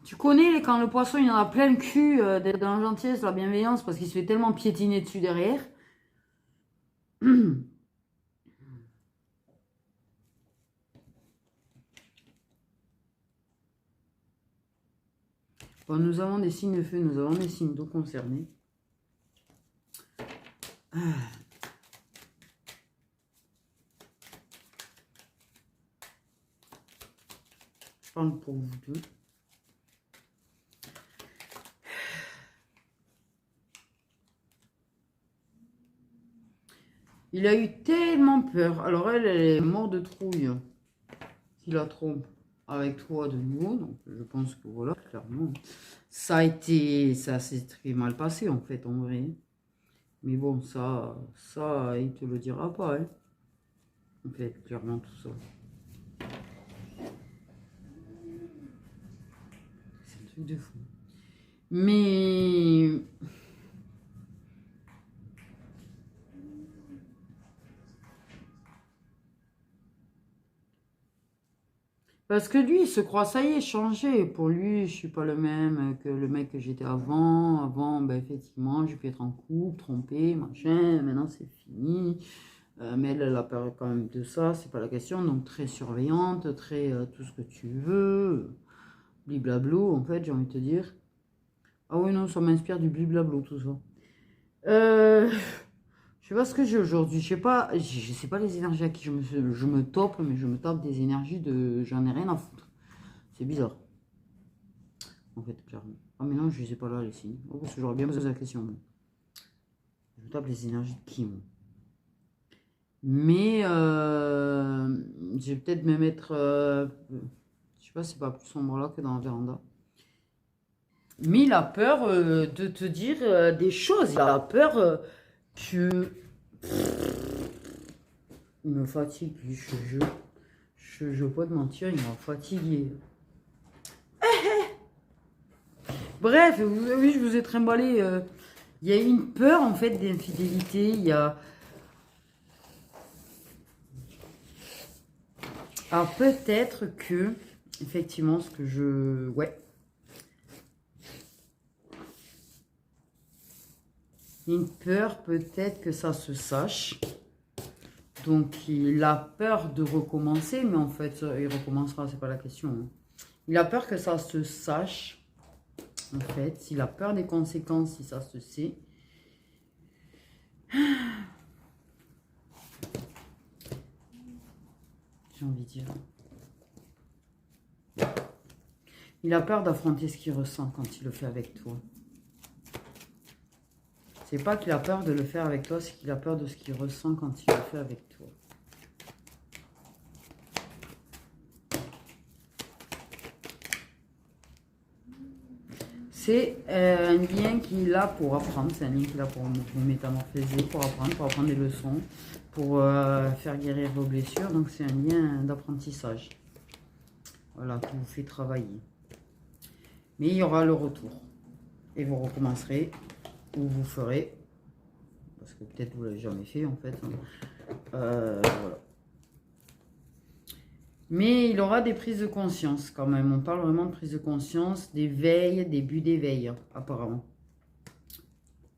Tu connais quand le poisson il en a plein le cul d'être dans la gentillesse, la bienveillance parce qu'il se fait tellement piétiner dessus derrière. Bon, nous avons des signes de feu, nous avons des signes d'eau concernés. Je parle pour vous deux. Il a eu tellement peur. Alors elle est morte de trouille. S'il la trompe avec toi de nouveau. Donc je pense que voilà, clairement. Ça s'est très mal passé en fait, en vrai. Mais bon, ça, il te le dira pas, hein. En fait, clairement tout ça. C'est un truc de fou. Mais... Parce que lui, il se croit, ça y est, changé. Pour lui, je suis pas le même que le mec que j'étais avant. Avant, ben, effectivement, j'ai pu être en couple, trompé, machin. Maintenant, c'est fini. Mais elle a peur quand même de ça, c'est pas la question. Donc, très surveillante, très tout ce que tu veux. Bliblablo, en fait, j'ai envie de te dire. Ah oui, non, ça m'inspire du bliblablo, tout ça. Je sais pas ce que j'ai aujourd'hui. Je sais pas les énergies à qui je me tope, mais je me tape des énergies de j'en ai rien à foutre. C'est bizarre. En fait, clairement. Ah, mais non, je les ai pas là, les signes. Oh, parce que j'aurais bien posé la question. Moi. Je me tape les énergies de qui, moi. Mais je vais peut-être me mettre. Je sais pas, c'est pas plus sombre là que dans la véranda. Mais il a peur de te dire des choses. Il a peur que. Il me fatigue, lui, je veux pas te mentir, il m'a fatigué. Bref, oui, je vous ai trimballé. Il y a une peur, en fait, d'infidélité. Il y a... Alors, peut-être que, effectivement, ce que je... Ouais. Il y a une peur, peut-être que ça se sache. Donc, il a peur de recommencer, mais en fait, il recommencera, c'est pas la question. Hein. Il a peur que ça se sache. En fait, il a peur des conséquences si ça se sait. J'ai envie de dire. Il a peur d'affronter ce qu'il ressent quand il le fait avec toi. C'est pas qu'il a peur de le faire avec toi, c'est qu'il a peur de ce qu'il ressent quand il le fait avec toi. C'est un lien qu'il a pour apprendre, c'est un lien qu'il a pour vous métamorphoser, pour apprendre des leçons, pour faire guérir vos blessures. Donc c'est un lien d'apprentissage. Voilà, qui vous fait travailler. Mais il y aura le retour. Et vous recommencerez, ou vous ferez, parce que peut-être vous ne l'avez jamais fait en fait. Voilà. Mais il aura des prises de conscience quand même. On parle vraiment de prise de conscience, d'éveil, début d'éveil, apparemment.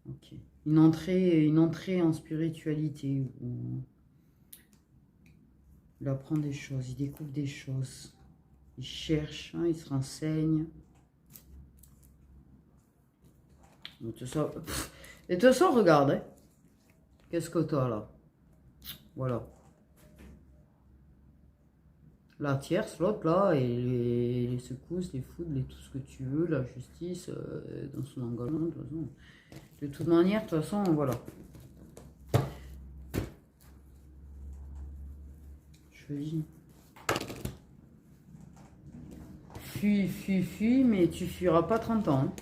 Ok. Une entrée en spiritualité. Il apprend des choses, il découvre des choses. Il cherche, hein, il se renseigne. De toute façon, regarde. Hein. Qu'est-ce que tu as là? Voilà. La tierce, l'autre là, et les secousses, les foudres, tout ce que tu veux, la justice, dans son engagement, de toute façon. De toute manière, de toute façon, voilà. Je dis. Fuis, mais tu fuiras pas 30 ans. Hein.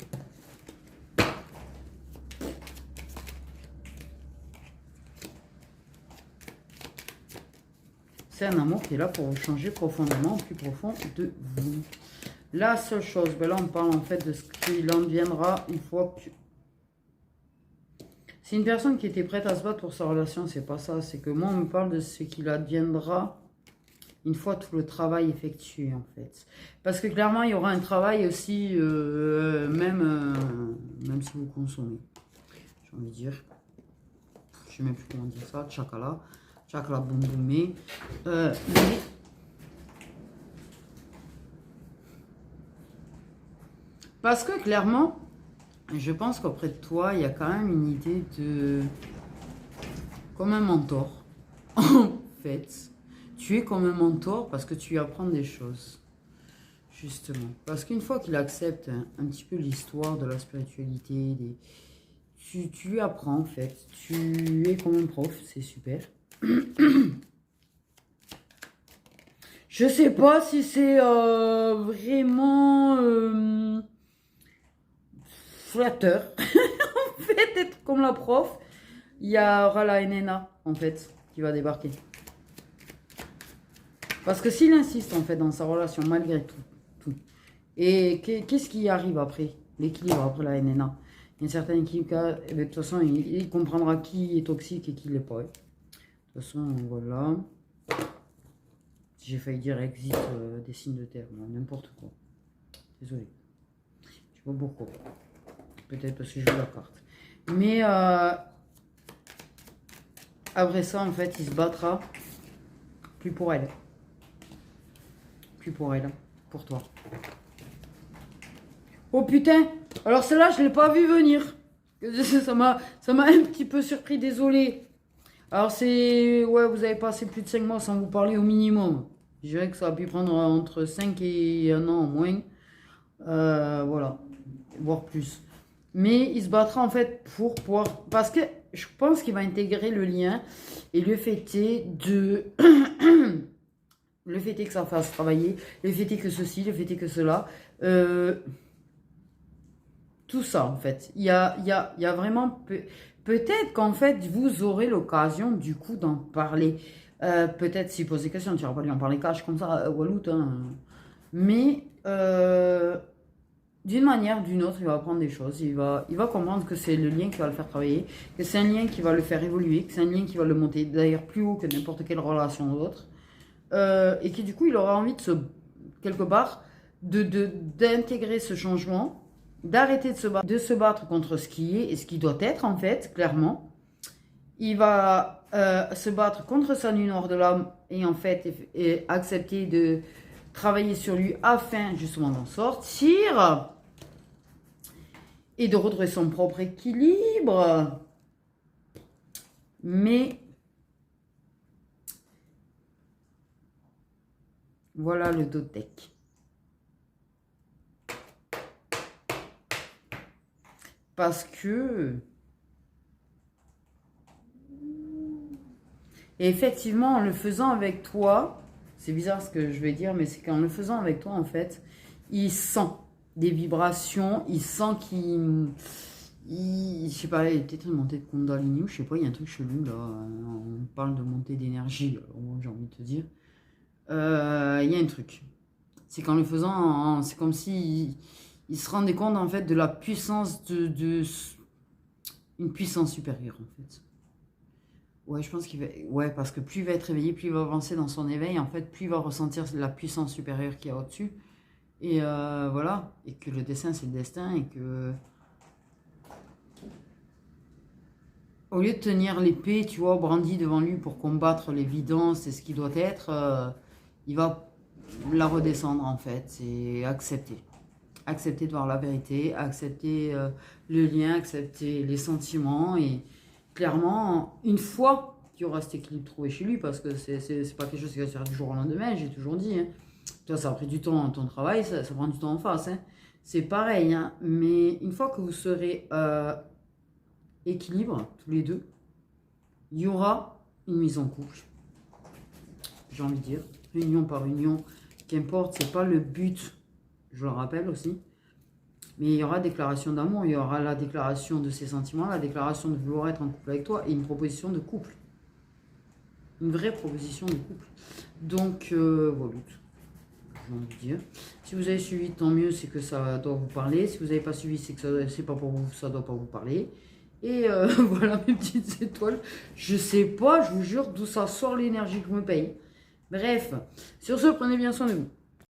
C'est un amour qui est là pour vous changer profondément, au plus profond de vous. La seule chose, ben là on parle en fait de ce qu'il en deviendra une fois que... C'est une personne qui était prête à se battre pour sa relation, c'est pas ça. C'est que moi on me parle de ce qu'il adviendra une fois tout le travail effectué en fait. Parce que clairement il y aura un travail aussi, même si vous consommez. J'ai envie de dire. Je sais même plus comment dire ça, tchakala. Tchakala boum boumé. Parce que clairement, je pense qu'auprès de toi, il y a quand même une idée de... Comme un mentor. En fait, tu es comme un mentor parce que tu lui apprends des choses. Justement. Parce qu'une fois qu'il accepte un petit peu l'histoire de la spiritualité, tu lui apprends en fait. Tu es comme un prof, c'est super. Je sais pas si c'est vraiment flatteur. En fait, être comme la prof, il y aura la NNA en fait qui va débarquer. Parce que s'il insiste en fait dans sa relation malgré tout, et qu'est-ce qui arrive après? L'équilibre après la NNA. Il y a un certain équilibre, et de toute façon, il comprendra qui est toxique et qui ne l'est pas. De toute façon, voilà. J'ai failli dire exit des signes de terre, n'importe quoi. Désolé. Je sais pas pourquoi. Peut-être parce que je joue la carte. Mais après ça, en fait, il se battra plus pour elle. Plus pour elle, pour toi. Oh putain! Alors celle-là, je ne l'ai pas vu venir. Ça m'a un petit peu surpris, désolé. Alors c'est... Ouais, vous avez passé plus de 5 mois sans vous parler au minimum. Je dirais que ça a pu prendre entre 5 et 1 an au moins. Voilà. Voire plus. Mais il se battra en fait pour pouvoir... Parce que je pense qu'il va intégrer le lien. Et le fait est de... le fait est que ça fasse travailler. Le fait est que ceci, le fait est que cela. Tout ça en fait. Il y a vraiment... Peut-être qu'en fait, vous aurez l'occasion du coup d'en parler. Peut-être s'il pose des questions, tu vas pas lui en parler cash comme ça, Wallout. Hein. Mais d'une manière ou d'une autre, il va apprendre des choses. Il va comprendre que c'est le lien qui va le faire travailler, que c'est un lien qui va le faire évoluer, que c'est un lien qui va le monter d'ailleurs plus haut que n'importe quelle relation d'autre. Et que du coup, il aura envie de quelque part, d'intégrer ce changement, d'arrêter de se battre contre ce qui est et ce qui doit être en fait, clairement. Il va se battre contre sa nuit noire de l'âme et en fait et accepter de travailler sur lui afin justement d'en sortir et de retrouver son propre équilibre. Mais voilà le deck. Parce que... Et effectivement, en le faisant avec toi, c'est bizarre ce que je vais dire, mais c'est qu'en le faisant avec toi, en fait, il sent des vibrations, il sent qu'il... Je sais pas, il y a peut-être une montée de Kundalini, ou je sais pas, il y a un truc chelou, là. On parle de montée d'énergie, moi j'ai envie de te dire. Il y a un truc. C'est qu'en le faisant, c'est comme si il se rendait compte, en fait, de la puissance une puissance supérieure, en fait. Ouais, je pense qu'il va... Ouais, parce que plus il va être réveillé, plus il va avancer dans son éveil, en fait, plus il va ressentir la puissance supérieure qu'il y a au-dessus. Et voilà. Et que le dessin, c'est le destin, et que... au lieu de tenir l'épée, tu vois, brandie devant lui pour combattre l'évidence et ce qui doit être, il va la redescendre en fait. C'est accepter. Accepter de voir la vérité, accepter le lien, accepter les sentiments. Et clairement, une fois qu'il y aura cet équilibre trouvé chez lui, parce que c'est pas quelque chose qui va se faire du jour au lendemain, j'ai toujours dit. Hein. Toi, ça a pris du temps dans ton travail, ça prend du temps en face. Hein. C'est pareil, hein. Mais une fois que vous serez équilibre, tous les deux, il y aura une mise en couple. J'ai envie de dire, union par union, qu'importe, c'est pas le but, je le rappelle aussi. Mais il y aura déclaration d'amour, il y aura la déclaration de ses sentiments, la déclaration de vouloir être en couple avec toi et une proposition de couple. Une vraie proposition de couple. Donc, voilà, j'ai envie de dire. Si vous avez suivi, tant mieux, c'est que ça doit vous parler. Si vous n'avez pas suivi, c'est que c'est pas pour vous, ça doit pas vous parler. Et voilà mes petites étoiles. Je sais pas, je vous jure, d'où ça sort l'énergie que je me paye. Bref, sur ce, prenez bien soin de vous.